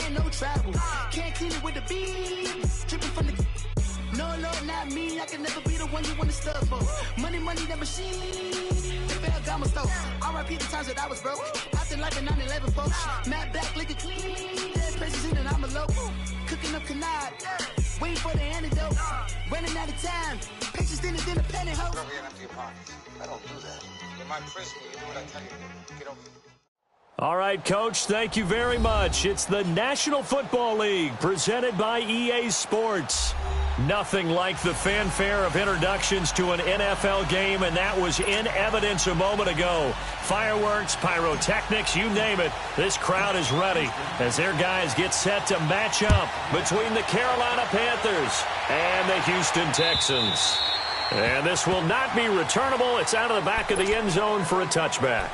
ain't no travel. Can't clean it with the beat. Dripping from the... No, Lord, not me. I can never be the one you want to stub for. Money, that machine. The bell got my stove. R.I.P. the times that I was broke. Acting like a 9/11 folks. Matt back, liquor clean. Dead precious in and I'm a local. Cooking up canard. Waiting for the antidote. Running out of time. Patience in the penny hoe. Don't get empty your pockets. I don't do that. You might press me. You do what I tell you to. Get over here. All right, Coach, thank you very much. It's the National Football League presented by EA Sports. Nothing like the fanfare of introductions to an NFL game, and that was in evidence a moment ago. Fireworks, pyrotechnics, you name it. This crowd is ready as their guys get set to match up between the Carolina Panthers and the Houston Texans. And this will not be returnable. It's out of the back of the end zone for a touchback.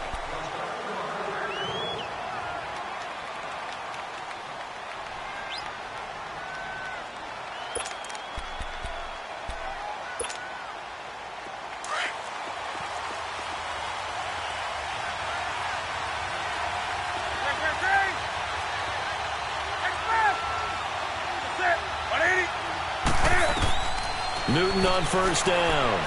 Newton on first down.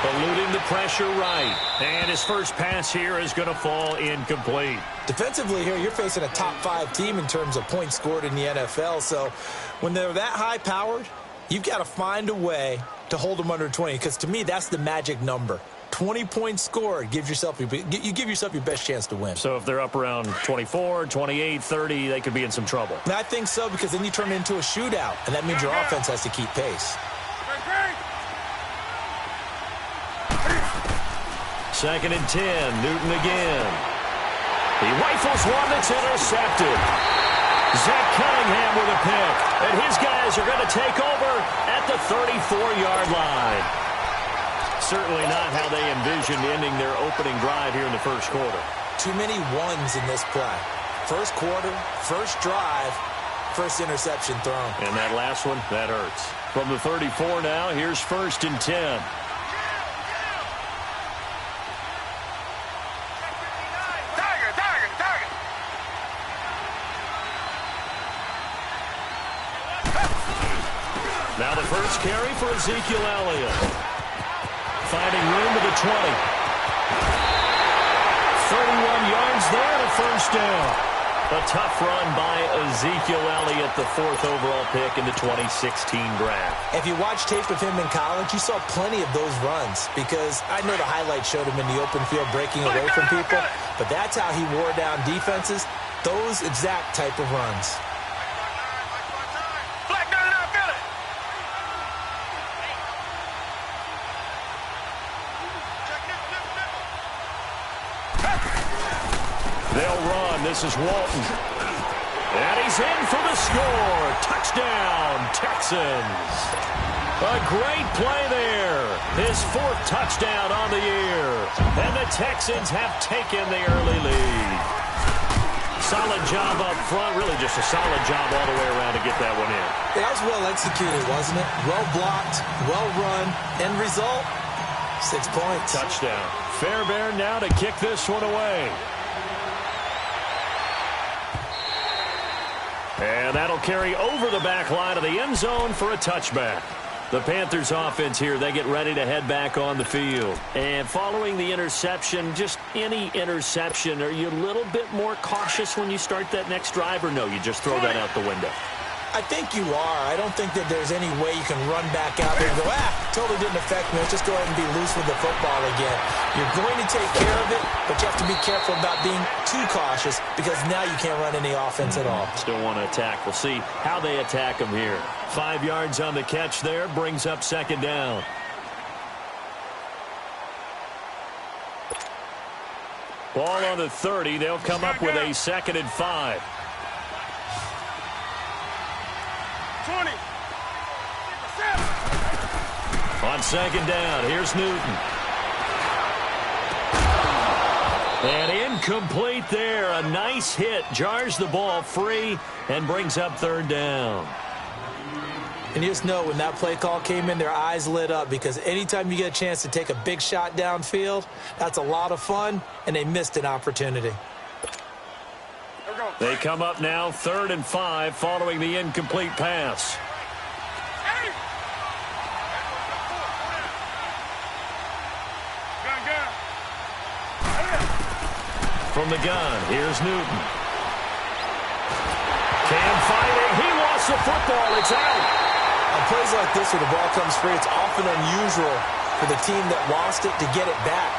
Eluding the pressure right. And his first pass here is going to fall incomplete. Defensively here, you're facing a top 5 team in terms of points scored in the NFL. So when they're that high-powered, you've got to find a way to hold them under 20. Because to me, that's the magic number. 20 points scored, you give yourself your best chance to win. So if they're up around 24, 28, 30, they could be in some trouble. I think so, because then you turn it into a shootout, and that means your offense has to keep pace. Second and 10, Newton again. He rifles one that's intercepted. Zach Cunningham with a pick, and his guys are going to take over at the 34-yard line. Certainly not how they envisioned ending their opening drive here in the first quarter. Too many ones in this play. First quarter, first drive, first interception thrown. And that last one, that hurts. From the 34 now, here's first and 10. Now the first carry for Ezekiel Elliott. Finding room to the 20. 31 yards there and a first down. A tough run by Ezekiel Elliott, the 4th overall pick in the 2016 draft. If you watch tape of him in college, you saw plenty of those runs, because I know the highlights showed him in the open field breaking away from people, but that's how he wore down defenses, those exact type of runs. They'll run. This is Walton. And he's in for the score. Touchdown, Texans. A great play there. His 4th touchdown on the year. And the Texans have taken the early lead. Solid job up front. Really just a solid job all the way around to get that one in. That was well executed, wasn't it? Well blocked, well run. End result, 6 points. Touchdown. Fairbairn now to kick this one away. And that'll carry over the back line of the end zone for a touchback. The Panthers offense here, they get ready to head back on the field. And following the interception, just any interception, are you a little bit more cautious when you start that next drive, or no, you just throw that out the window? I think you are. I don't think that there's any way you can run back out there and go, totally didn't affect me. Let's just go ahead and be loose with the football again. You're going to take care of it, but you have to be careful about being too cautious, because now you can't run any offense at all. Still want to attack. We'll see how they attack them here. 5 yards on the catch there, brings up second down. Ball on the 30. They'll come up with a 2nd and 5. 20. On second down, here's Newton. And incomplete there. A nice hit. Jars the ball free and brings up 3rd down. And you just know when that play call came in, their eyes lit up, because anytime you get a chance to take a big shot downfield, that's a lot of fun, and they missed an opportunity. They come up now 3rd and 5 following the incomplete pass. From the gun, here's Newton. Cam fighting. He lost the football. It's out. On plays like this where the ball comes free, it's often unusual for the team that lost it to get it back.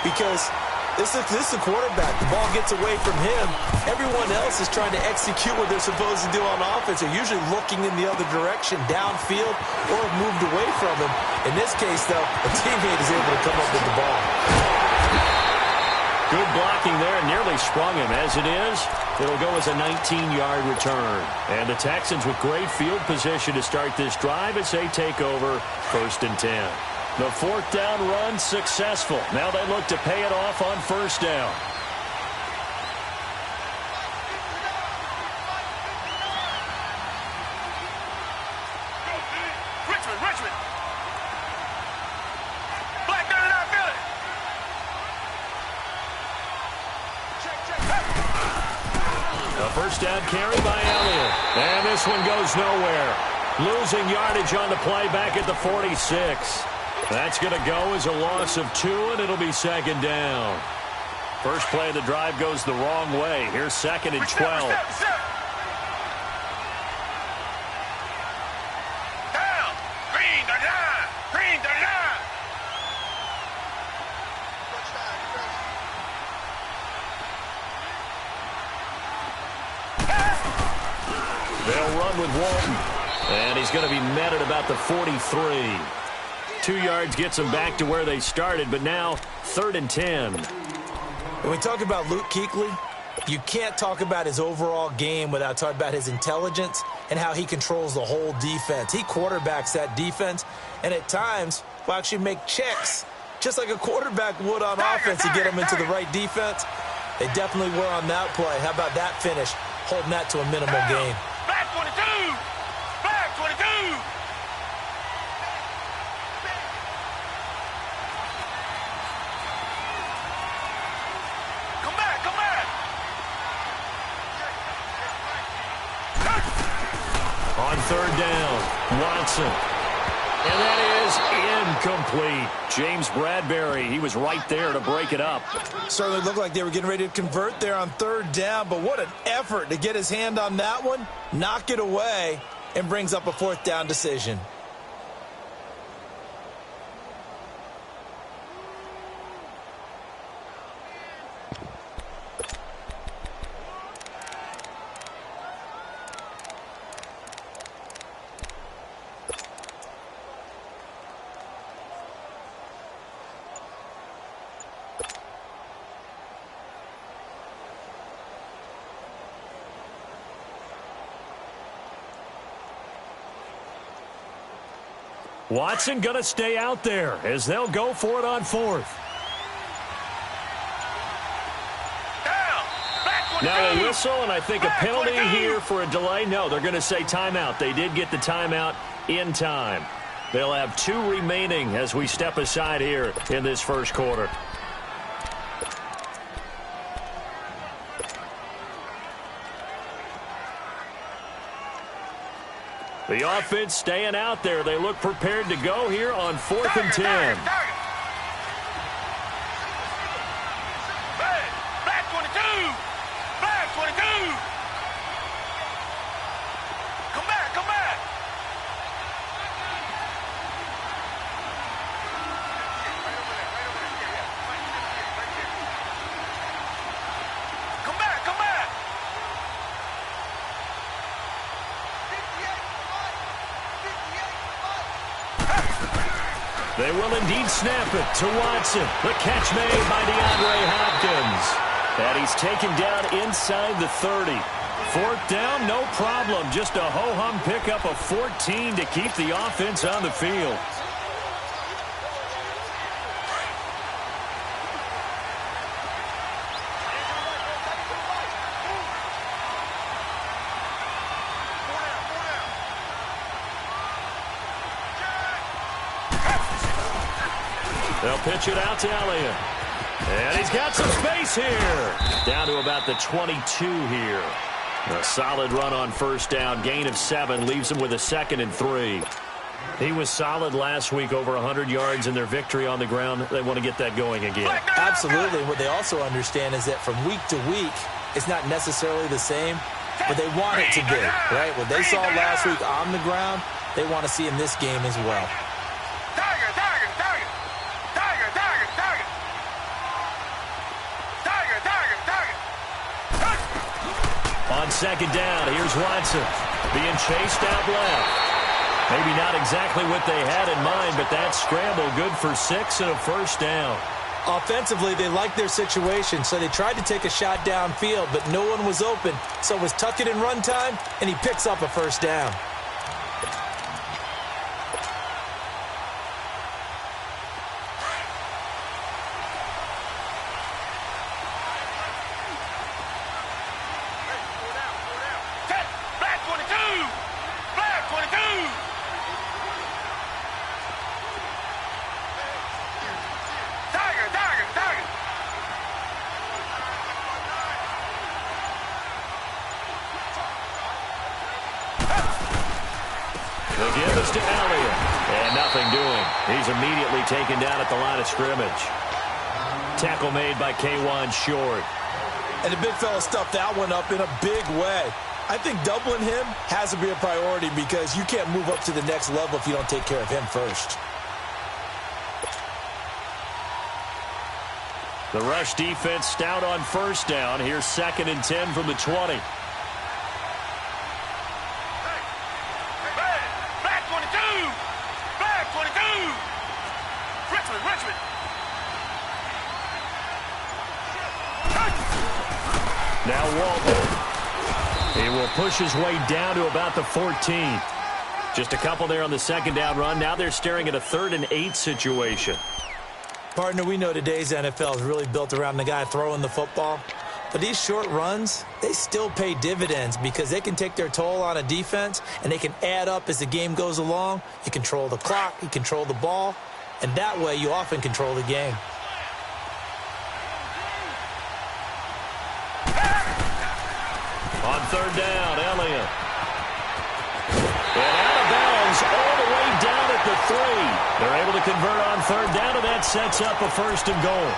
Because this is a quarterback. The ball gets away from him. Everyone else is trying to execute what they're supposed to do on offense. They're usually looking in the other direction, downfield, or moved away from him. In this case, though, a teammate is able to come up with the ball. Good blocking there, nearly sprung him. As it is, it'll go as a 19-yard return. And the Texans with great field position to start this drive as they take over 1st and 10. The 4th down run successful. Now they look to pay it off on 1st down. Richmond. Black down in our building. A 1st down carry by Elliott. And this one goes nowhere. Losing yardage on the play back at the 46. That's going to go as a loss of 2, and it'll be 2nd down. First play of the drive goes the wrong way. Here's 2nd and 12. Down. Green the line. They'll run with Walton. And he's going to be met at about the 43. 2 yards gets them back to where they started, but now 3rd and 10. When we talk about Luke Kuechly, you can't talk about his overall game without talking about his intelligence and how he controls the whole defense. He quarterbacks that defense, and at times will actually make checks, just like a quarterback would on offense to get them into the right defense. They definitely were on that play. How about that finish, holding that to a minimal gain? Black 22. Black 22. On 3rd down, Watson. And that is incomplete. James Bradbury, he was right there to break it up. Certainly looked like they were getting ready to convert there on 3rd down, but what an effort to get his hand on that one, knock it away, and brings up a 4th down decision. Watson going to stay out there as they'll go for it on 4th. Now a whistle and I think a penalty here for a delay. No, they're going to say timeout. They did get the timeout in time. They'll have 2 remaining as we step aside here in this 1st quarter. The offense staying out there. They look prepared to go here on 4th and 10. Black 22. Black 22. Come back. Come back. They will indeed snap it to Watson. The catch made by DeAndre Hopkins. And he's taken down inside the 30. 4th down, no problem. Just a ho-hum pickup of 14 to keep the offense on the field. They'll pitch it out to Elliott. And he's got some space here. Down to about the 22 here. A solid run on first down. Gain of 7 leaves him with a 2nd and 3. He was solid last week, over 100 yards in their victory on the ground. They want to get that going again. Absolutely. What they also understand is that from week to week, it's not necessarily the same, but they want it to be, right? What they saw last week on the ground, they want to see in this game as well. Tiger, tiger, tiger. Tiger, tiger, tiger. Tiger, tiger, tiger. On second down, here's Watson being chased out left. Maybe not exactly what they had in mind, but that scramble good for 6 and a first down. Offensively, they liked their situation, so they tried to take a shot downfield, but no one was open. So it was tuck it in run time, and he picks up a first down. Black 22. Black 22. Tiger, tiger, tiger. The give is to Elliott. And nothing doing. He's immediately taken down at the line of scrimmage. Tackle made by K1 Short. And the big fella stuffed that one up in a big way. I think doubling him has to be a priority because you can't move up to the next level if you don't take care of him first. The rush defense stout on first down. Here's 2nd and 10 from the 20. Black 22. Black 22. Richmond, Richmond. Now Walton. He will push his way down to about the 14. Just a couple there on the second down run. Now they're staring at a 3rd and 8 situation. Partner, we know today's NFL is really built around the guy throwing the football. But these short runs, they still pay dividends because they can take their toll on a defense and they can add up as the game goes along. You control the clock, you control the ball, and that way you often control the game. On 3rd down, Elliott. And out of bounds all the way down at the 3. They're able to convert on 3rd down, and that sets up a 1st and goal.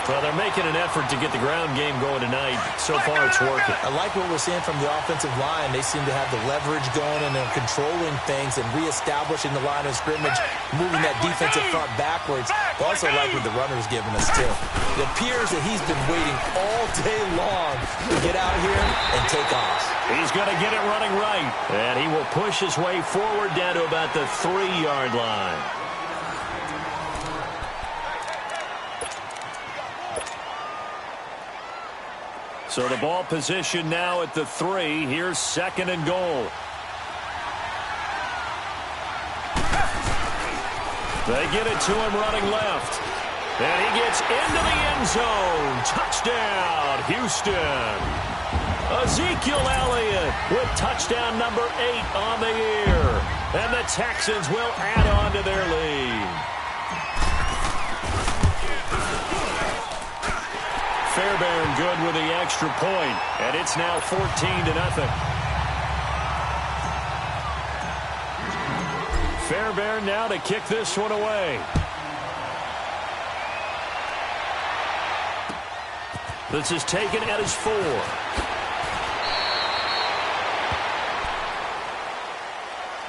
Well, they're making an effort to get the ground game going tonight. So far, it's working. I like what we're seeing from the offensive line. They seem to have the leverage going, and they're controlling things and reestablishing the line of scrimmage, moving that defensive front backwards. I also like what the runner's giving us, too. It appears that he's been waiting all day long to get out here and take off. He's going to get it running right, and he will push his way forward down to about the 3-yard line. So the ball position now at the 3. Here's 2nd and goal. They get it to him running left. And he gets into the end zone. Touchdown, Houston. Ezekiel Elliott with touchdown number 8 on the year. And the Texans will add on to their lead. Fairbairn good with the extra point, and it's now 14-0. Fairbairn now to kick this one away. This is taken at his 4.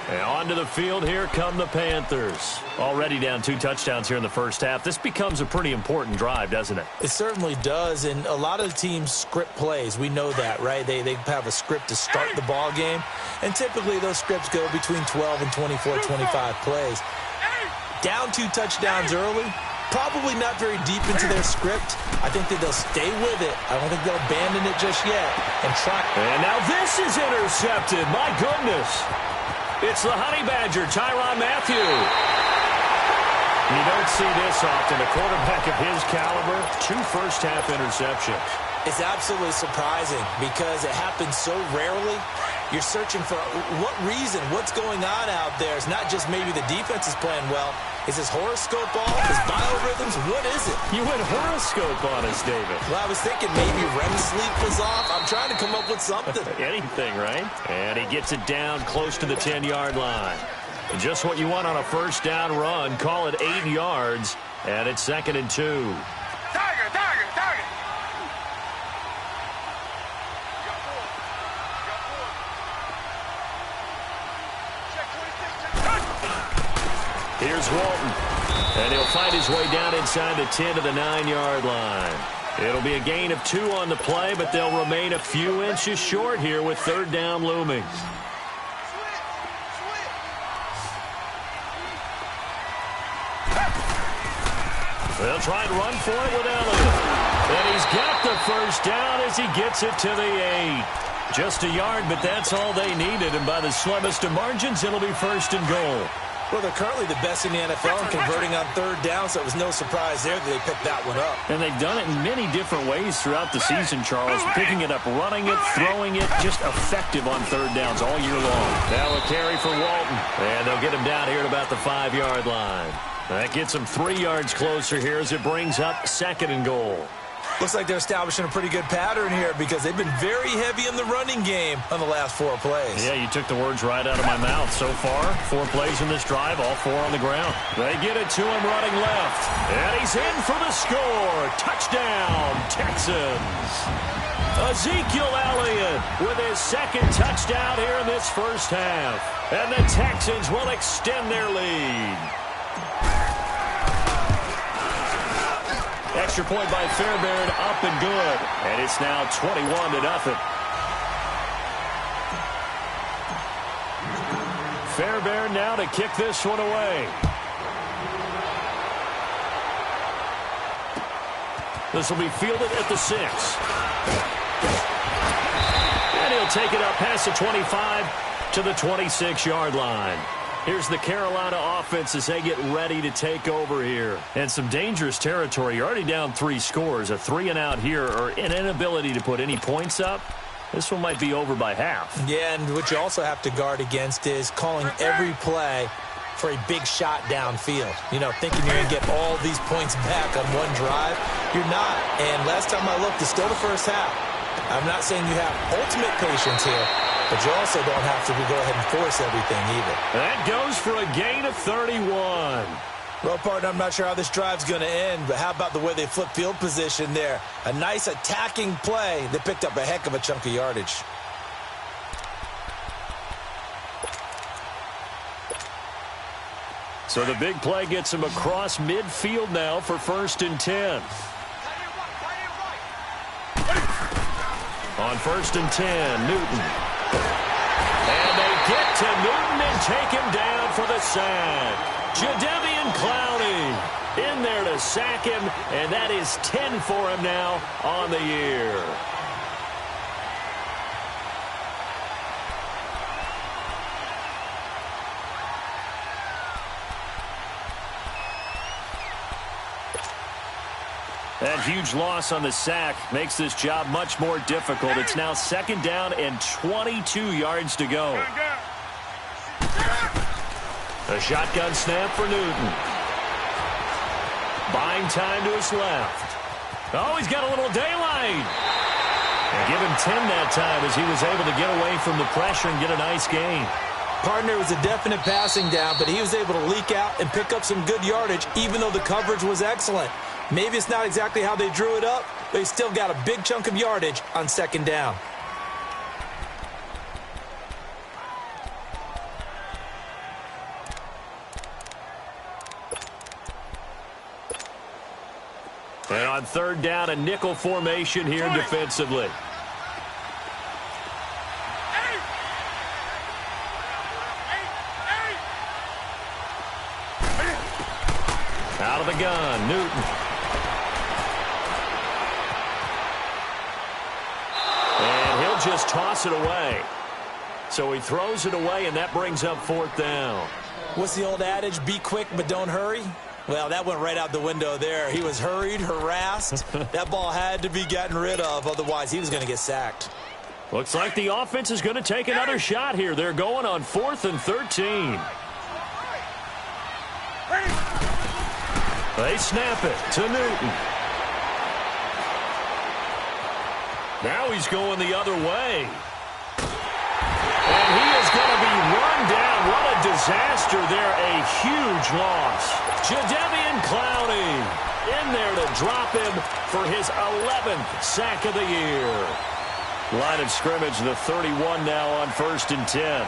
And onto the field, here come the Panthers. Already down 2 touchdowns here in the first half. This becomes a pretty important drive, doesn't it? It certainly does, and a lot of the teams script plays. We know that, right? They have a script to start the ball game, and typically those scripts go between 12 and 24, 25 plays. Down 2 touchdowns early, probably not very deep into their script. I think that they'll stay with it. I don't think they'll abandon it just yet and try. And now this is intercepted. My goodness. It's the Honey Badger, Tyrann Mathieu. You don't see this often. A quarterback of his caliber, 2 first-half interceptions. It's absolutely surprising because it happens so rarely. You're searching for what reason, what's going on out there. It's not just maybe the defense is playing well. Is this horoscope off? Is biorhythms? What is it? You went horoscope on us, David. Well, I was thinking maybe REM sleep was off. I'm trying to come up with something. Anything, right? And he gets it down close to the 10-yard line. And just what you want on a first down run. Call it 8 yards, and it's 2nd and 2. Tiger, tiger, tiger. Here's Walton. And he'll find his way down inside the 10 to the 9-yard line. It'll be a gain of 2 on the play, but they'll remain a few inches short here with 3rd down looming. They'll try and run for it with Elliott. And he's got the first down as he gets it to the 8. Just a yard, but that's all they needed. And by the slimmest of margins, it'll be 1st and goal. Well, they're currently the best in the NFL in converting on 3rd down, so it was no surprise there that they picked that one up. And they've done it in many different ways throughout the season, Charles. Picking it up, running it, throwing it, just effective on 3rd downs all year long. Now a carry for Walton. And they'll get him down here at about the 5-yard line. That gets him 3 yards closer here as it brings up 2nd and goal. Looks like they're establishing a pretty good pattern here because they've been very heavy in the running game on the last 4 plays. Yeah, you took the words right out of my mouth. So far, 4 plays in this drive, all 4 on the ground. They get it to him running left. And he's in for the score. Touchdown, Texans. Ezekiel Elliott with his 2nd touchdown here in this first half. And the Texans will extend their lead. Extra point by Fairbairn, up and good. And it's now 21-0. Fairbairn now to kick this one away. This will be fielded at the 6. And he'll take it up past the 25 to the 26-yard line. Here's the Carolina offense as they get ready to take over here. And some dangerous territory. You're already down 3 scores. A 3-and-out here or an inability to put any points up. This one might be over by half. Yeah, and what you also have to guard against is calling every play for a big shot downfield. You know, thinking you're going to get all these points back on one drive. You're not. And last time I looked, it's still the first half. I'm not saying you have ultimate patience here, but you also don't have to go ahead and force everything either. That goes for a gain of 31. Well, partner, I'm not sure how this drive's going to end, but how about the way they flip field position there? A nice attacking play that picked up a heck of a chunk of yardage. So the big play gets him across midfield now for 1st and 10. On 1st and 10, Newton. And they get to Newton and take him down for the sack. Jadeveon Clowney in there to sack him, and that is 10 for him now on the year. That huge loss on the sack makes this job much more difficult. It's now 2nd down and 22 yards to go. A shotgun snap for Newton. Buying time to his left. Oh, he's got a little daylight. And give him 10 that time as he was able to get away from the pressure and get a nice gain. Partner, was a definite passing down, but he was able to leak out and pick up some good yardage, even though the coverage was excellent. Maybe it's not exactly how they drew it up, but he still got a big chunk of yardage on 2nd down. And on 3rd down, a nickel formation here defensively. Out of the gun, Newton. And he'll just toss it away. So he throws it away, and that brings up 4th down. What's the old adage? Be quick, but don't hurry. Well, that went right out the window there. He was hurried, harassed. That ball had to be gotten rid of, otherwise he was going to get sacked. Looks like the offense is going to take another shot here. They're going on 4th and 13. They snap it to Newton. Now he's going the other way. And he is going to be run down. What a disaster there. A huge loss. Jadeveon Clowney in there to drop him for his 11th sack of the year. Line of scrimmage, the 31 now on 1st and 10.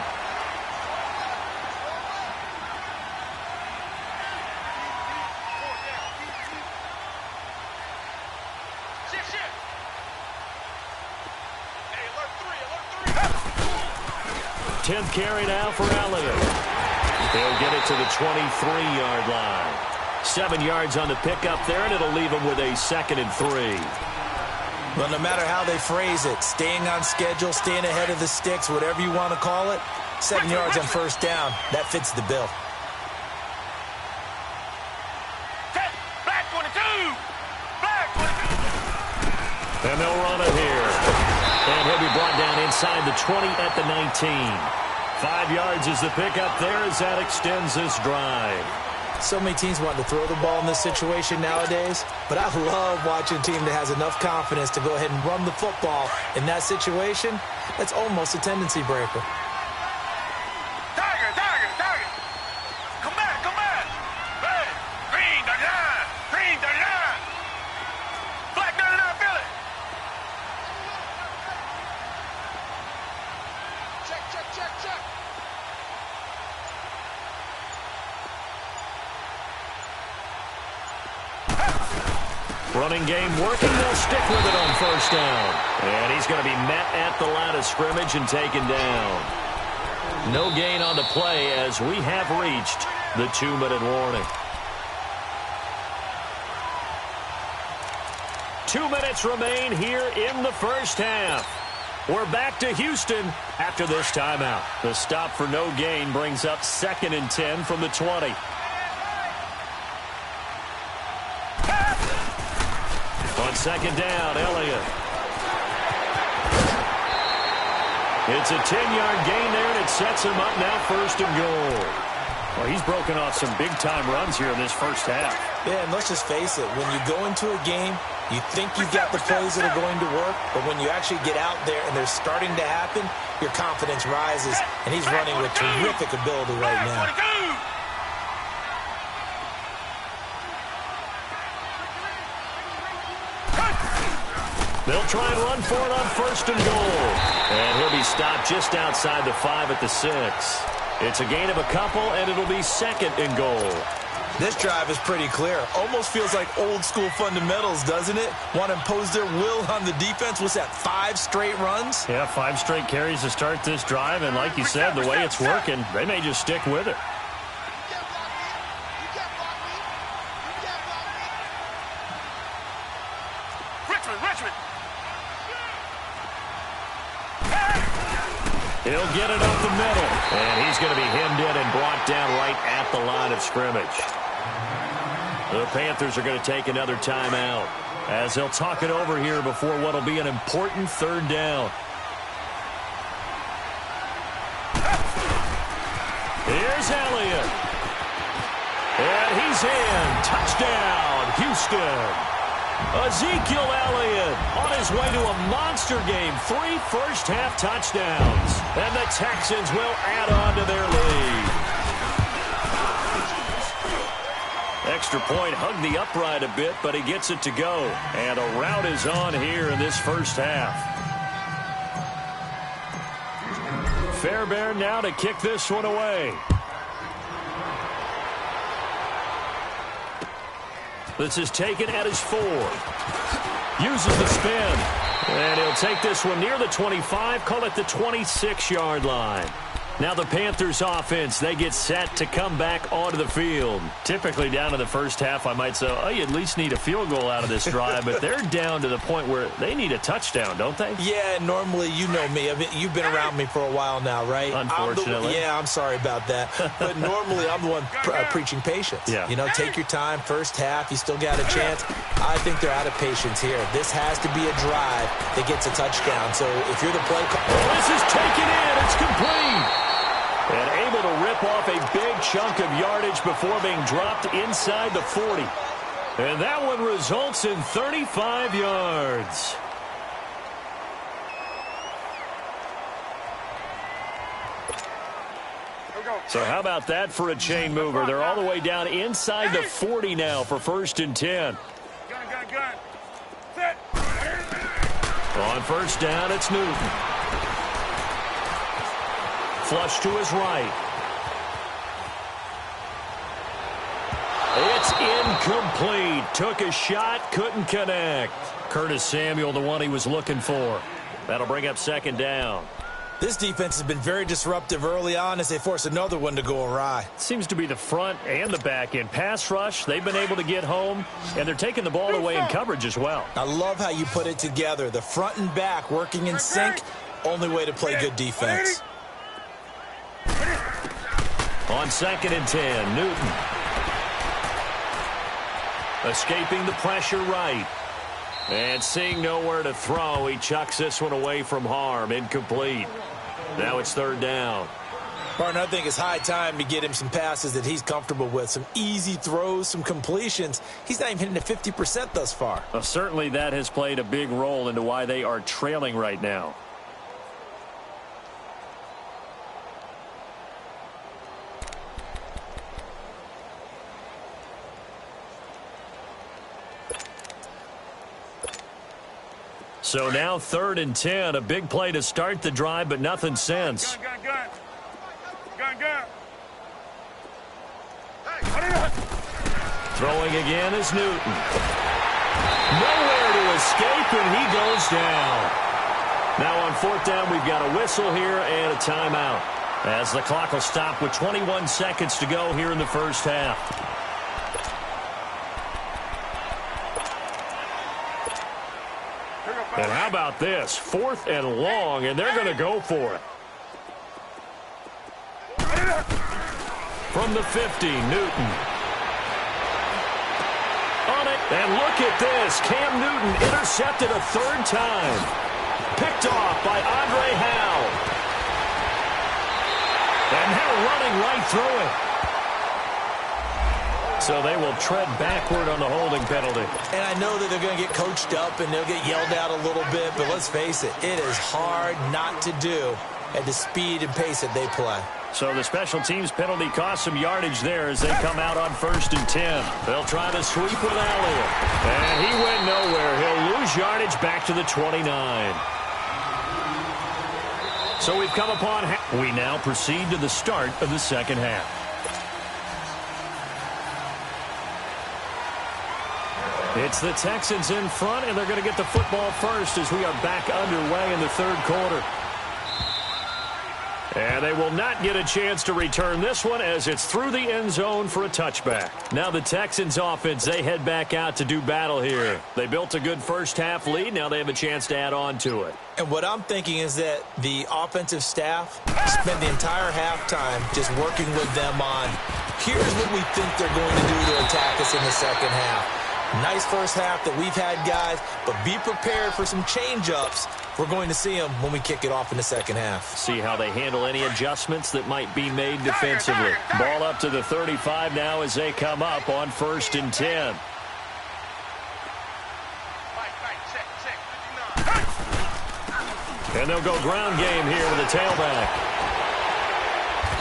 Tenth carry now for Elliott. He'll get it to the 23-yard line. 7 yards on the pickup there, and it'll leave him with a 2nd and 3. Well, no matter how they phrase it, staying on schedule, staying ahead of the sticks, whatever you want to call it, 7 yards on 1st down, that fits the bill. Black 22! Black 22! And they'll run it here. And he'll be brought down inside the 20 at the 19. 5 yards is the pickup there as that extends this drive. So many teams want to throw the ball in this situation nowadays, but I love watching a team that has enough confidence to go ahead and run the football. In that situation, that's almost a tendency breaker. Tiger! Come back! Hey! Green 39! Black 39, Philly! Check! Running game working. They'll stick with it on 1st down. And he's going to be met at the line of scrimmage and taken down. No gain on the play as we have reached the 2-minute warning. 2 minutes remain here in the first half. We're back to Houston after this timeout. The stop for no gain brings up 2nd and 10 from the 20. On 2nd down, Elliott. It's a 10-yard gain there, and it sets him up now 1st and goal. Well, he's broken off some big-time runs here in this first half. Yeah, and let's just face it. When you go into a game, you think you've got the plays that are going to work, but when you actually get out there and they're starting to happen, your confidence rises, and he's running with terrific ability right now. They'll try and run for it on 1st and goal. And he'll be stopped just outside the 5 at the 6. It's a gain of a couple, and it'll be 2nd and goal. This drive is pretty clear. Almost feels like old-school fundamentals, doesn't it? Want to impose their will on the defense. What's that, 5 straight runs? Yeah, 5 straight carries to start this drive, and like you said, the way it's working, they may just stick with it. Richmond! He'll get it up the middle, and he's going to be hemmed in and brought down right at the line of scrimmage. The Panthers are going to take another timeout as they'll talk it over here before what will be an important 3rd down. Here's Elliott. And he's in. Touchdown, Houston. Ezekiel Elliott on his way to a monster game. 3 first-half touchdowns. And the Texans will add on to their lead. Extra point hugged the upright a bit, but he gets it to go. And a rout is on here in this first half. Fairbairn now to kick this one away. This is taken at his 4. Uses the spin. And he'll take this one near the 25, call it the 26-yard line. Now the Panthers offense, they get set to come back onto the field. Typically down in the first half, I might say, oh, you at least need a field goal out of this drive, but they're down to the point where they need a touchdown, don't they? Yeah, normally, you know me. You've been around me for a while now, right? Unfortunately. I'm sorry about that. But normally, I'm the one preaching patience. Yeah. You know, take your time. First half, you still got a chance. I think they're out of patience here. This has to be a drive that gets a touchdown. So if you're the play caller. This is taken in. It's complete. And able to rip off a big chunk of yardage before being dropped inside the 40. And that one results in 35 yards. So how about that for a chain mover? They're all the way down inside the 40 now for 1st and 10. Gun. Set. On 1st down, it's Newton. Flush to his right. It's incomplete. Took a shot, couldn't connect. Curtis Samuel, the one he was looking for. That'll bring up 2nd down. This defense has been very disruptive early on as they force another one to go awry. Seems to be the front and the back end. Pass rush, they've been able to get home, and they're taking the ball away in coverage as well. I love how you put it together. The front and back working in sync, only way to play good defense. On 2nd and 10, Newton. Escaping the pressure right. And seeing nowhere to throw, he chucks this one away from harm. Incomplete. Now it's 3rd down. Partner, I think it's high time to get him some passes that he's comfortable with. Some easy throws, some completions. He's not even hitting at 50% thus far. Well, certainly that has played a big role into why they are trailing right now. So now 3rd and 10, a big play to start the drive, but nothing since. Gun. Throwing again is Newton. Nowhere to escape, and he goes down. Now on 4th down, we've got a whistle here and a timeout, as the clock will stop with 21 seconds to go here in the 1st half. And how about this? 4th and long, and they're going to go for it. From the 50, Newton. On it, and look at this. Cam Newton intercepted a 3rd time. Picked off by Andre Howe. And now running right through it. So they will tread backward on the holding penalty. And I know that they're going to get coached up and they'll get yelled at a little bit, but let's face it, it is hard not to do at the speed and pace that they play. So the special teams penalty cost some yardage there as they come out on 1st and 10. They'll try to sweep with Elliott. And he went nowhere. He'll lose yardage back to the 29. So we've come upon we now proceed to the start of the 2nd half. It's the Texans in front, and they're going to get the football first as we are back underway in the 3rd quarter. And they will not get a chance to return this one as it's through the end zone for a touchback. Now the Texans offense, they head back out to do battle here. They built a good 1st half lead. Now they have a chance to add on to it. And what I'm thinking is that the offensive staff spent the entire halftime just working with them on, here's what we think they're going to do to attack us in the 2nd half. Nice 1st half that we've had, guys, but be prepared for some change-ups. We're going to see them when we kick it off in the 2nd half. See how they handle any adjustments that might be made defensively. Ball up to the 35 now as they come up on 1st and 10. And they'll go ground game here with a tailback.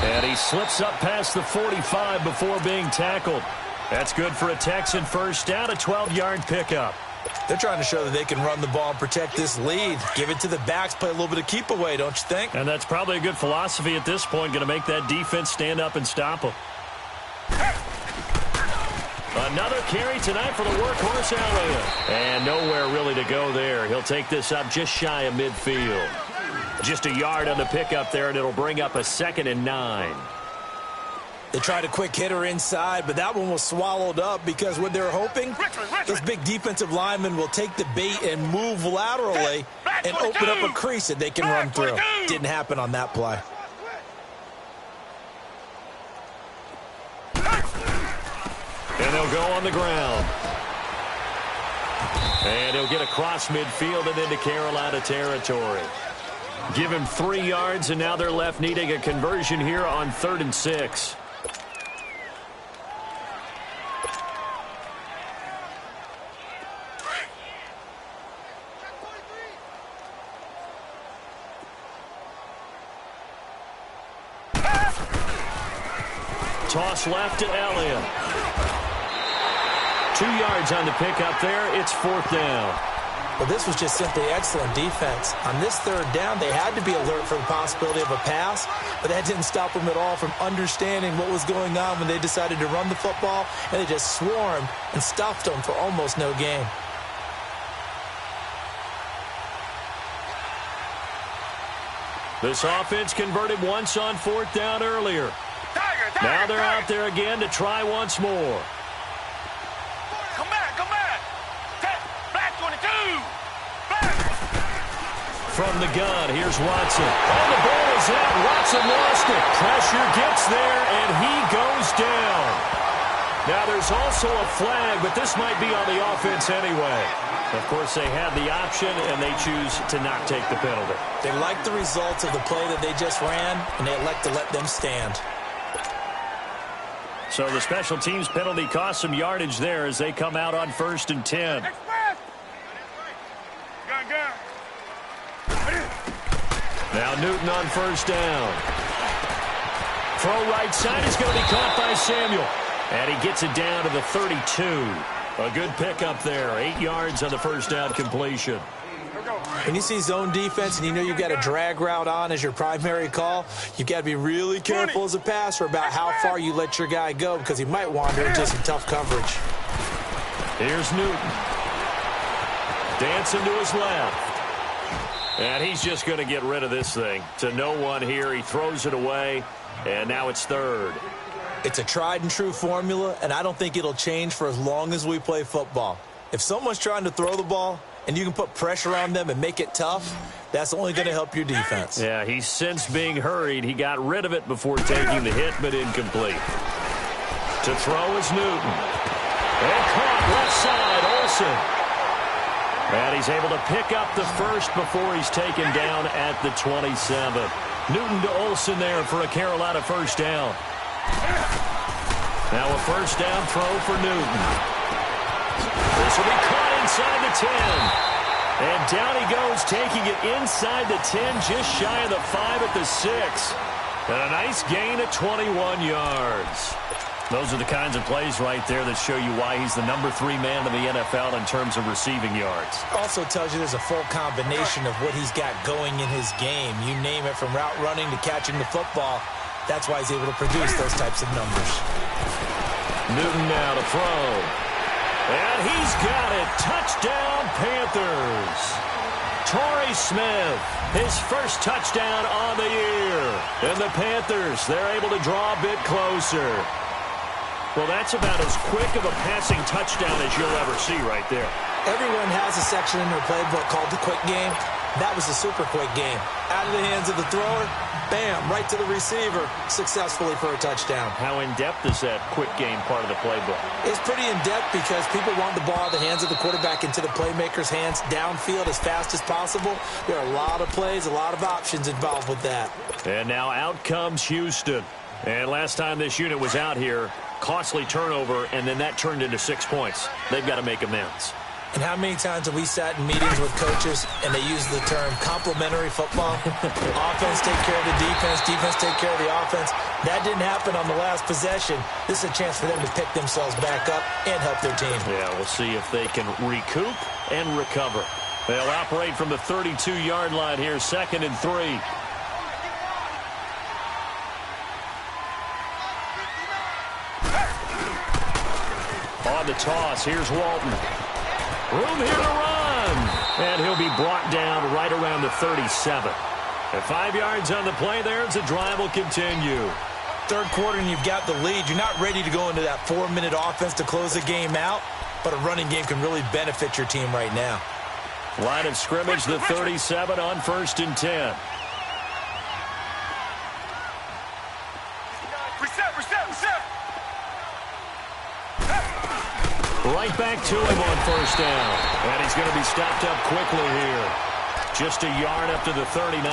And he slips up past the 45 before being tackled. That's good for a Texan 1st down, a 12-yard pickup. They're trying to show that they can run the ball and protect this lead. Give it to the backs, play a little bit of keep away, don't you think? And that's probably a good philosophy at this point, going to make that defense stand up and stop them. Another carry tonight for the workhorse Elliott. And nowhere really to go there. He'll take this up just shy of midfield. Just a yard on the pickup there, and it'll bring up a 2nd and 9. They tried a quick hitter inside, but that one was swallowed up because what they're hoping, this big defensive lineman will take the bait and move laterally and open up a crease that they can run through. Didn't happen on that play. And they'll go on the ground. And he'll get across midfield and into Carolina territory. Give him 3 yards, and now they're left needing a conversion here on 3rd and 6. toss left to Elliott. 2 yards on the pickup there. It's 4th down. Well, this was just simply excellent defense. On this 3rd down, they had to be alert for the possibility of a pass, but that didn't stop them at all from understanding what was going on when they decided to run the football, and they just swarmed and stuffed them for almost no gain. This offense converted once on 4th down earlier. Now they're out there again to try once more. Come back, come back. Black 22. Black. From the gun, here's Watson. Oh, the ball is out. Watson lost it. Pressure gets there, and he goes down. Now there's also a flag, but this might be on the offense anyway. Of course, they have the option, and they choose to not take the penalty. They like the results of the play that they just ran, and they elect to let them stand. So the special teams penalty cost some yardage there as they come out on 1st and 10. Now Newton on 1st down. Throw right side is going to be caught by Samuel. And he gets it down to the 32. A good pickup there. 8 yards on the 1st down completion. When you see zone defense and you know you've got a drag route on as your primary call, you've got to be really careful as a passer about how far you let your guy go because he might wander into some tough coverage. Here's Newton. Dancing to his left. And he's just going to get rid of this thing. To no one here. He throws it away, and now it's 3rd. It's a tried-and-true formula, and I don't think it'll change for as long as we play football. If someone's trying to throw the ball and you can put pressure on them and make it tough, that's only going to help your defense. Yeah, he's since being hurried. He got rid of it before taking the hit, but incomplete. To throw is Newton. And caught left side, Olsen. And he's able to pick up the 1st before he's taken down at the 27. Newton to Olsen there for a Carolina 1st down. Now a 1st down throw for Newton. This will be caught inside the 10. And down he goes, taking it inside the 10, just shy of the 5 at the 6. And a nice gain of 21 yards. Those are the kinds of plays right there that show you why he's the number 3 man in the NFL in terms of receiving yards. Also tells you there's a full combination of what he's got going in his game. You name it, from route running to catching the football. That's why he's able to produce those types of numbers. Newton now to throw. And he's got it. Touchdown, Panthers. Torrey Smith, his 1st touchdown on the year. And the Panthers, they're able to draw a bit closer. Well, that's about as quick of a passing touchdown as you'll ever see right there. Everyone has a section in their playbook called the quick game. That was a super quick game. Out of the hands of the thrower, bam, right to the receiver, successfully for a touchdown. How in-depth is that quick game part of the playbook? It's pretty in-depth because people want the ball out of the hands of the quarterback into the playmaker's hands downfield as fast as possible. There are a lot of plays, a lot of options involved with that. And now out comes Houston. And last time this unit was out here, costly turnover, and then that turned into 6 points. They've got to make amends. And how many times have we sat in meetings with coaches and they use the term complementary football? Offense take care of the defense, defense take care of the offense. That didn't happen on the last possession. This is a chance for them to pick themselves back up and help their team. Yeah, we'll see if they can recoup and recover. They'll operate from the 32-yard line here, 2nd and 3. On the toss, here's Walton. Room here to run. And he'll be brought down right around the 37. At 5 yards on the play there, the drive will continue. 3rd quarter and you've got the lead. You're not ready to go into that 4-minute offense to close the game out, but a running game can really benefit your team right now. Line of scrimmage, the 37 on 1st and 10. Reset. Right back to him on 1st down. And he's going to be stopped up quickly here. Just a yard up to the 39.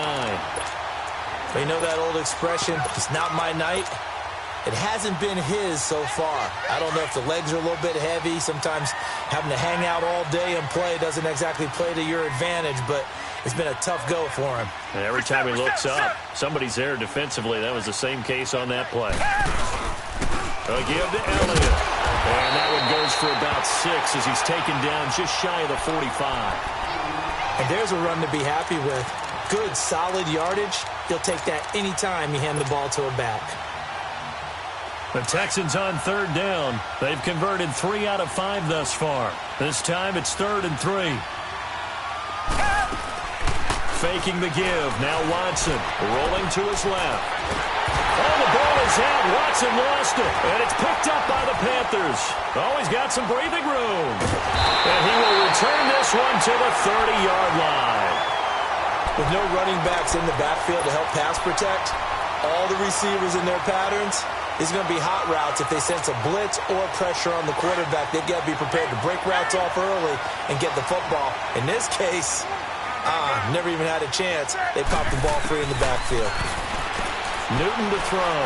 You know that old expression, it's not my night? It hasn't been his so far. I don't know if the legs are a little bit heavy. Sometimes having to hang out all day and play doesn't exactly play to your advantage, but it's been a tough go for him. And every time he looks up, somebody's there defensively. That was the same case on that play. A give to Elliott. And that one goes for about 6 as he's taken down just shy of the 45. And there's a run to be happy with. Good, solid yardage. He'll take that anytime you hand the ball to a back. The Texans on 3rd down. They've converted 3 out of 5 thus far. This time it's 3rd and 3. Faking the give. Now Watson rolling to his left. Oh, the ball is out. Watson lost it. And it's picked up by the Panthers. Oh, he's got some breathing room. And he will return this one to the 30-yard line. With no running backs in the backfield to help pass protect, all the receivers in their patterns, it's going to be hot routes if they sense a blitz or pressure on the quarterback. They've got to be prepared to break routes off early and get the football. In this case, never even had a chance. They popped the ball free in the backfield. Newton to throw.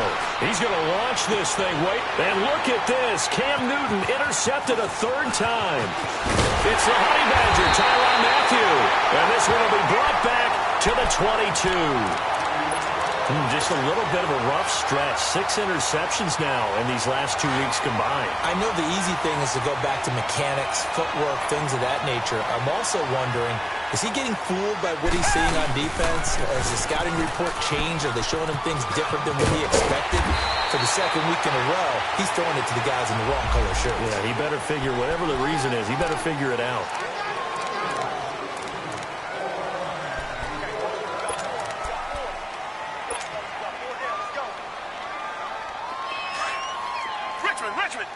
He's going to launch this thing. Wait, and look at this. Cam Newton intercepted a 3rd time. It's the Honey Badger, Tyrann Mathieu. And this one will be brought back to the 22. Just a little bit of a rough stretch. 6 interceptions now in these last 2 weeks combined. I know the easy thing is to go back to mechanics, footwork, things of that nature. I'm also wondering, is he getting fooled by what he's seeing on defense? Has the scouting report changed? Are they showing him things different than what he expected? For the 2nd week in a row, he's throwing it to the guys in the wrong color shirt. Yeah, he better figure, whatever the reason is, he better figure it out. Richmond!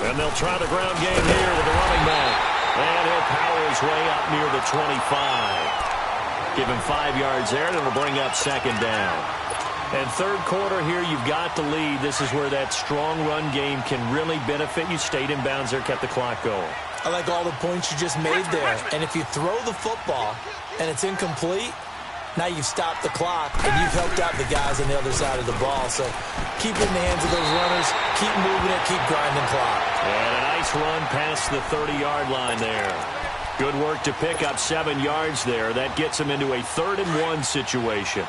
And they'll try the ground game here with the running back. And he'll power his way up near the 25. Give him 5 yards there, and it'll bring up 2nd down. And 3rd quarter here, you've got the lead. This is where that strong run game can really benefit you. Stayed in bounds there, kept the clock going. I like all the points you just made there. And if you throw the football and it's incomplete, now you've stopped the clock and you've helped out the guys on the other side of the ball. So keep it in the hands of those runners, keep moving it, keep grinding clock. And a nice run past the 30-yard line there. Good work to pick up 7 yards there. That gets him into a 3rd and 1 situation.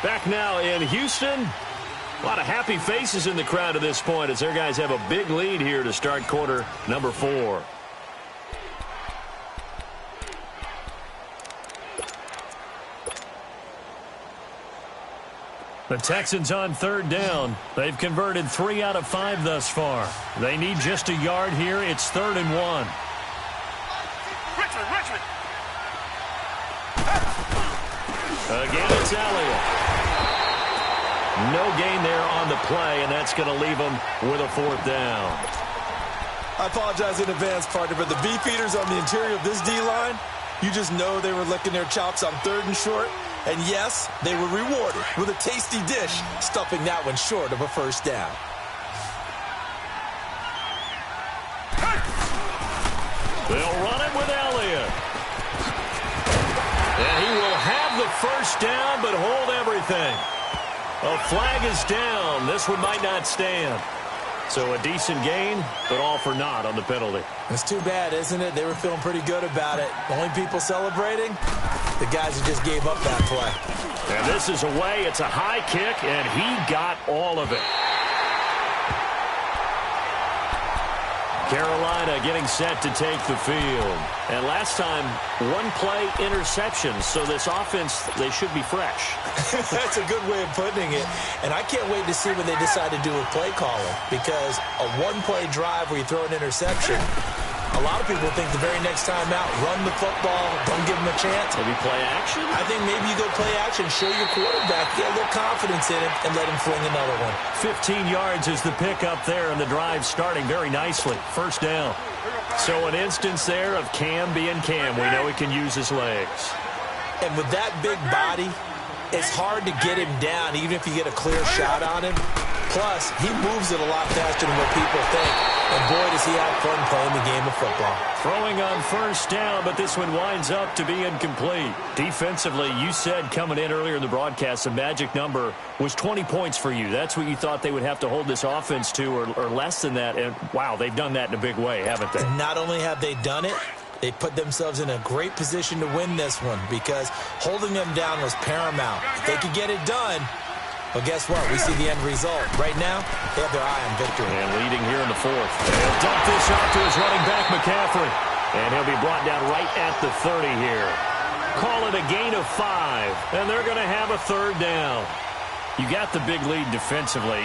Back now in Houston. A lot of happy faces in the crowd at this point as their guys have a big lead here to start quarter number 4. The Texans on 3rd down. They've converted 3 out of 5 thus far. They need just a yard here. It's 3rd and 1. Richmond! Again, it's Elliott. No gain there on the play, and that's going to leave them with a 4th down. I apologize in advance, partner, but the beef eaters on the interior of this D-line, you just know they were licking their chops on 3rd and short. And yes, they were rewarded with a tasty dish, stuffing that one short of a 1st down. They'll run it with Elliott. And he will have the 1st down, but hold everything. A flag is down. This one might not stand. So a decent gain, but all for naught on the penalty. It's too bad, isn't it? They were feeling pretty good about it. The only people celebrating, the guys who just gave up that play. And this is away. It's a high kick, and he got all of it. Carolina getting set to take the field. And last time, 1-play interception. So this offense, they should be fresh. That's a good way of putting it. And I can't wait to see what they decide to do with play calling. Because a 1-play drive where you throw an interception, a lot of people think the very next time out, run the football, don't give them a chance. Maybe play action? I think maybe you go play action, show your quarterback, get a little confidence in him, and let him fling another one. 15 yards is the pickup there, and the drive starting very nicely. 1st down. So an instance there of Cam being Cam. We know he can use his legs. And with that big body, it's hard to get him down, even if you get a clear shot on him. Plus, he moves it a lot faster than what people think. And boy, does he have fun playing the game of football. Throwing on first down, but this one winds up to be incomplete. Defensively, you said coming in earlier in the broadcast, the magic number was 20 points for you. That's what you thought they would have to hold this offense to, or less than that. And, wow, they've done that in a big way, haven't they? And not only have they done it, they put themselves in a great position to win this one because holding them down was paramount. If they could get it done, well, guess what? We see the end result. Right now, they have their eye on victory. And leading here in the fourth. And he'll dump this off to his running back, McCaffrey. And he'll be brought down right at the 30 here. Call it a gain of 5. And they're going to have a third down. You got the big lead defensively.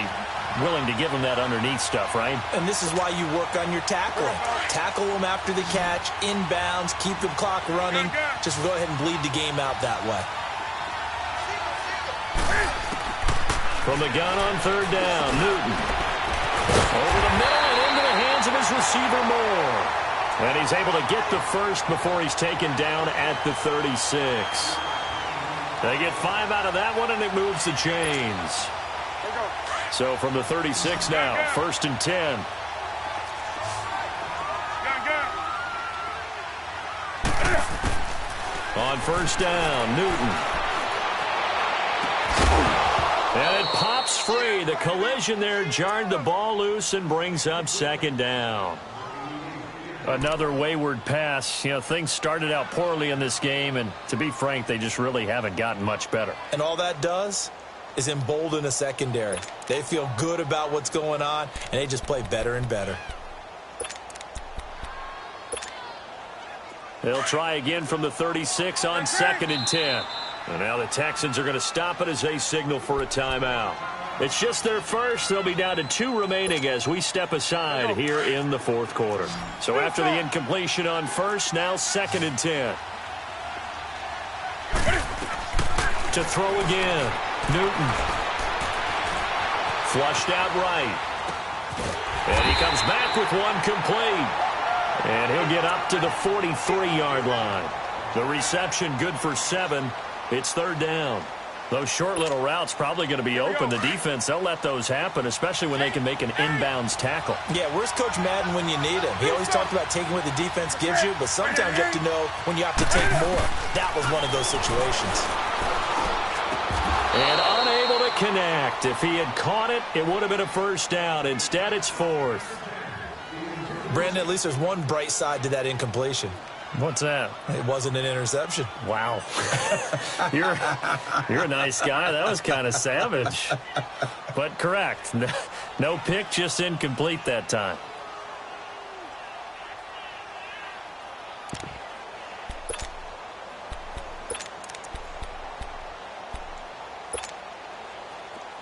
Willing to give them that underneath stuff, right? And this is why you work on your tackling. Tackle them after the catch, inbounds, keep the clock running. Just go ahead and bleed the game out that way. From the gun on third down, Newton. Over the middle and into the hands of his receiver, Moore. And he's able to get the first before he's taken down at the 36. They get 5 out of that one, and it moves the chains. So from the 36 now, 1st and 10. On first down, Newton. And it pops free. The collision there jarred the ball loose and brings up 2nd down. Another wayward pass. You know, things started out poorly in this game, and to be frank, they just really haven't gotten much better. And all that does is embolden a secondary. They feel good about what's going on, and they just play better and better. They'll try again from the 36 on 2nd and 10. And now the Texans are going to stop it as they signal for a timeout. It's just their first. They'll be down to 2 remaining as we step aside here in the 4th quarter. So after the incompletion on first, now 2nd and 10. To throw again. Newton. Flushed out right. And he comes back with one complete. And he'll get up to the 43-yard line. The reception good for 7. It's 3rd down. Those short little routes probably going to be open. The defense, they'll let those happen, especially when they can make an inbounds tackle. Yeah, where's Coach Madden when you need him? He always talked about taking what the defense gives you, but sometimes you have to know when you have to take more. That was one of those situations. And unable to connect. If he had caught it, it would have been a 1st down. Instead, it's 4th. Brandon, at least there's one bright side to that incompletion. What's that? It wasn't an interception. Wow. You're a nice guy. That was kind of savage. But correct. No pick, just incomplete that time.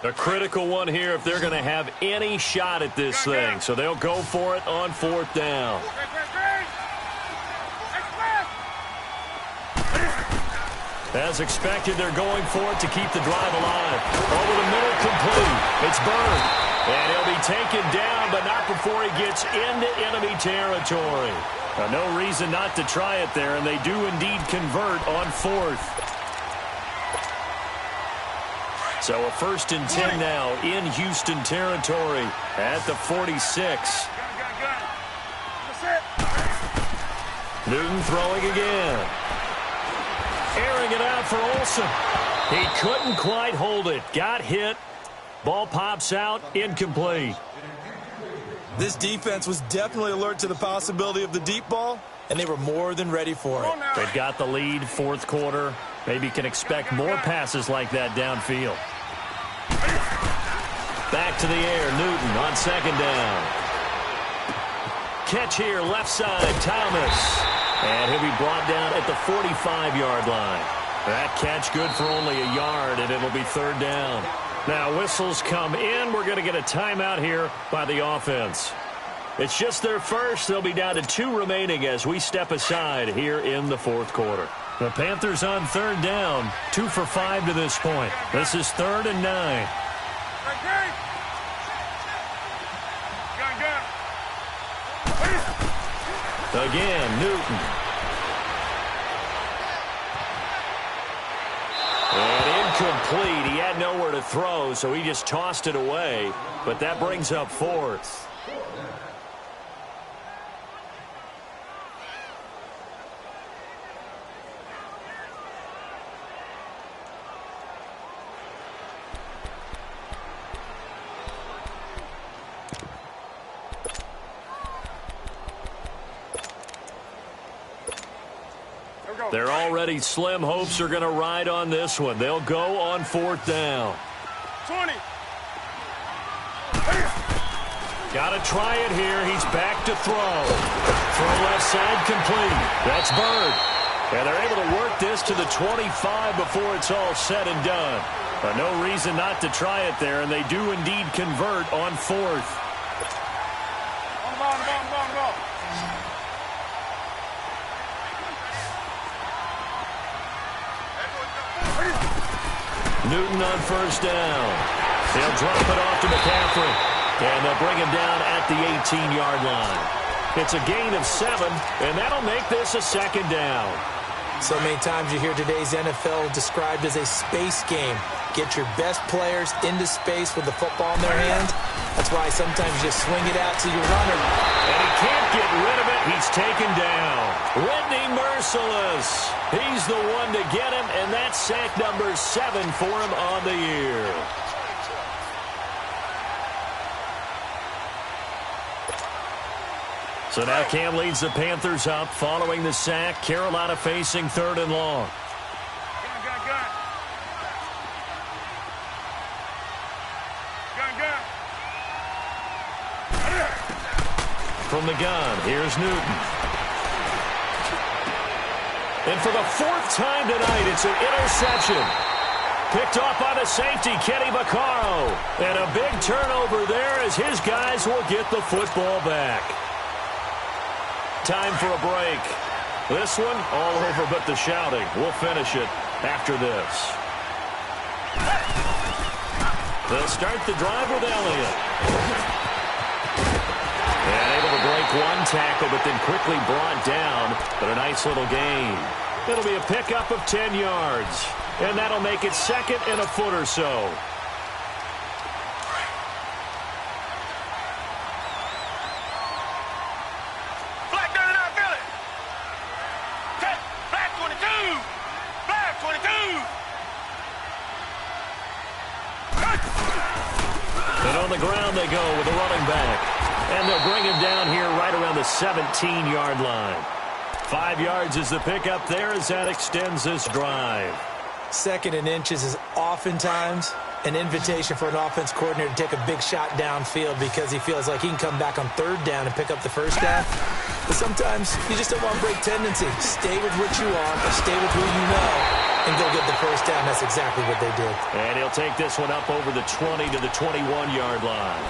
A critical one here if they're going to have any shot at this thing. So they'll go for it on 4th down. As expected, they're going for it to keep the drive alive. Over the middle, complete. It's Byrd. And he'll be taken down, but not before he gets into enemy territory. No reason not to try it there, and they do indeed convert on 4th. So a 1st and 10 now in Houston territory at the 46. Newton throwing again. Airing it out for Olsen. He couldn't quite hold it. Got hit. Ball pops out. Incomplete. This defense was definitely alert to the possibility of the deep ball, and they were more than ready for it. They've got the lead, 4th quarter. Maybe can expect more passes like that downfield. Back to the air. Newton on 2nd down. Catch here, left side, Thomas. And he'll be brought down at the 45-yard line. That catch good for only a yard, and it'll be 3rd down. Now whistles come in. We're going to get a timeout here by the offense. It's just their first. They'll be down to 2 remaining as we step aside here in the 4th quarter. The Panthers on 3rd down, 2 for 5 to this point. This is 3rd and 9. Again, Newton. And incomplete. He had nowhere to throw, so he just tossed it away. But that brings up 4th. Their already slim hopes are going to ride on this one. They'll go on 4th down. 20. Got to try it here. He's back to throw. Throw left side complete. That's Bird. And they're able to work this to the 25 before it's all said and done. But no reason not to try it there, and they do indeed convert on 4th. On the ball. Newton on 1st down. They'll drop it off to McCaffrey. And they'll bring him down at the 18-yard line. It's a gain of 7, and that'll make this a 2nd down. So many times you hear today's NFL described as a space game. Get your best players into space with the football in their hand. That's why sometimes you just swing it out to your runner. And he can't get rid of it. He's taken down. Whitney Merciless. He's the one to get him, and that's sack number 7 for him on the year. So now Cam leads the Panthers up following the sack. Carolina facing 3rd and long. Gun. From the gun, here's Newton. And for the 4th time tonight, it's an interception. Picked off by the safety, Kenny Vaccaro. And a big turnover there as his guys will get the football back. Time for a break. This one, all over but the shouting. We'll finish it after this. They'll start the drive with Elliott. And able to break one tackle, but then quickly brought down. But a nice little gain. It'll be a pickup of 10 yards. And that'll make it 2nd and a foot or so. And on the ground they go with a running back. And they'll bring him down here right around the 17-yard line. 5 yards is the pickup there as that extends this drive. 2nd and inches is oftentimes an invitation for an offense coordinator to take a big shot downfield because he feels like he can come back on 3rd down and pick up the 1st down. But sometimes you just don't want to break tendency. Stay with what you are, or stay with who you know, and go get the 1st down. That's exactly what they did. And he'll take this one up over the 20 to the 21-yard line.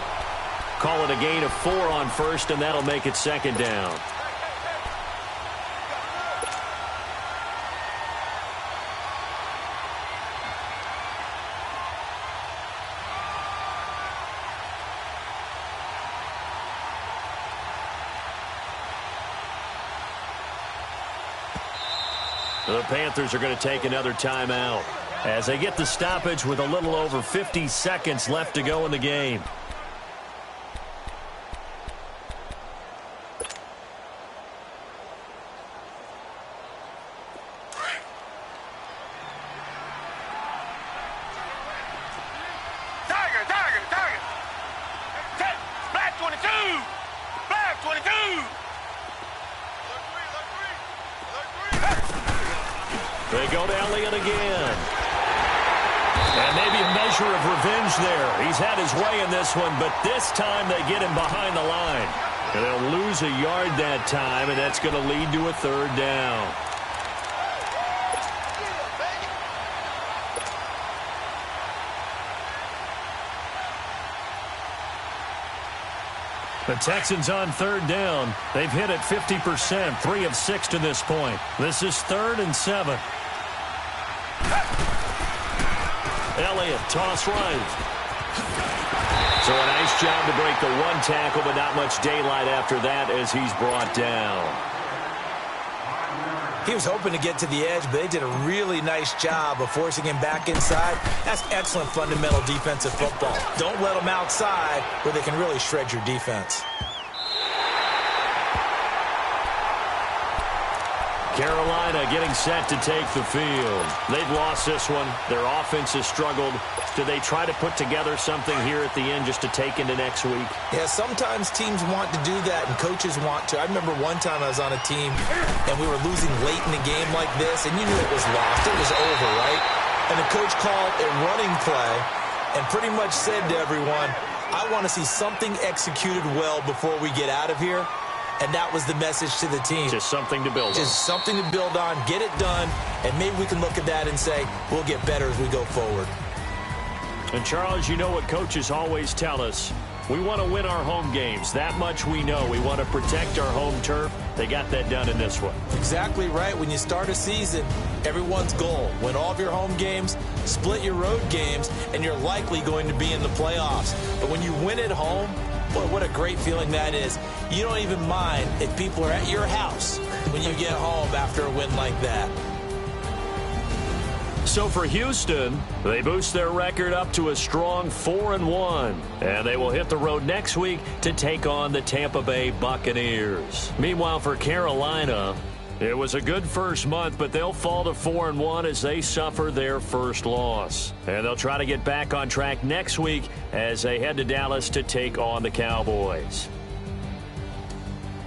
Call it a gain of 4 on 1st, and that'll make it 2nd down. The Panthers are going to take another timeout as they get the stoppage with a little over 50 seconds left to go in the game. Tiger. Black 22. Black 22. They go to Elliott again. And maybe a measure of revenge there. He's had his way in this one, but this time they get him behind the line. And they'll lose a yard that time, and that's going to lead to a 3rd down. The Texans on 3rd down. They've hit it 50%, 3 of 6 to this point. This is 3rd and 7. Elliott, toss right. So a nice job to break the one tackle, but not much daylight after that as he's brought down. He was hoping to get to the edge, but they did a really nice job of forcing him back inside. That's excellent fundamental defensive football. Don't let them outside where they can really shred your defense. Carolina getting set to take the field. They've lost this one. Their offense has struggled. Do they try to put together something here at the end just to take into next week? Yeah, sometimes teams want to do that and coaches want to. I remember one time I was on a team and we were losing late in the game like this, and you knew it was lost. It was over, right? And the coach called a running play and pretty much said to everyone, I want to see something executed well before we get out of here. And that was the message to the team. Just something to build on. Just something to build on, get it done, and maybe we can look at that and say, we'll get better as we go forward. And, Charles, you know what coaches always tell us. We want to win our home games. That much we know. We want to protect our home turf. They got that done in this one. Exactly right. When you start a season, everyone's goal, win all of your home games, split your road games, and you're likely going to be in the playoffs. But when you win at home, boy, what a great feeling that is. You don't even mind if people are at your house when you get home after a win like that. So for Houston, they boost their record up to a strong 4-1. And they will hit the road next week to take on the Tampa Bay Buccaneers. Meanwhile, for Carolina, it was a good first month, but they'll fall to 4-1 as they suffer their first loss. And they'll try to get back on track next week as they head to Dallas to take on the Cowboys.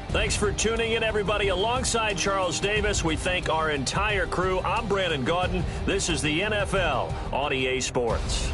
Thanks for tuning in, everybody. Alongside Charles Davis, we thank our entire crew. I'm Brandon Gaudin. This is the NFL on EA Sports.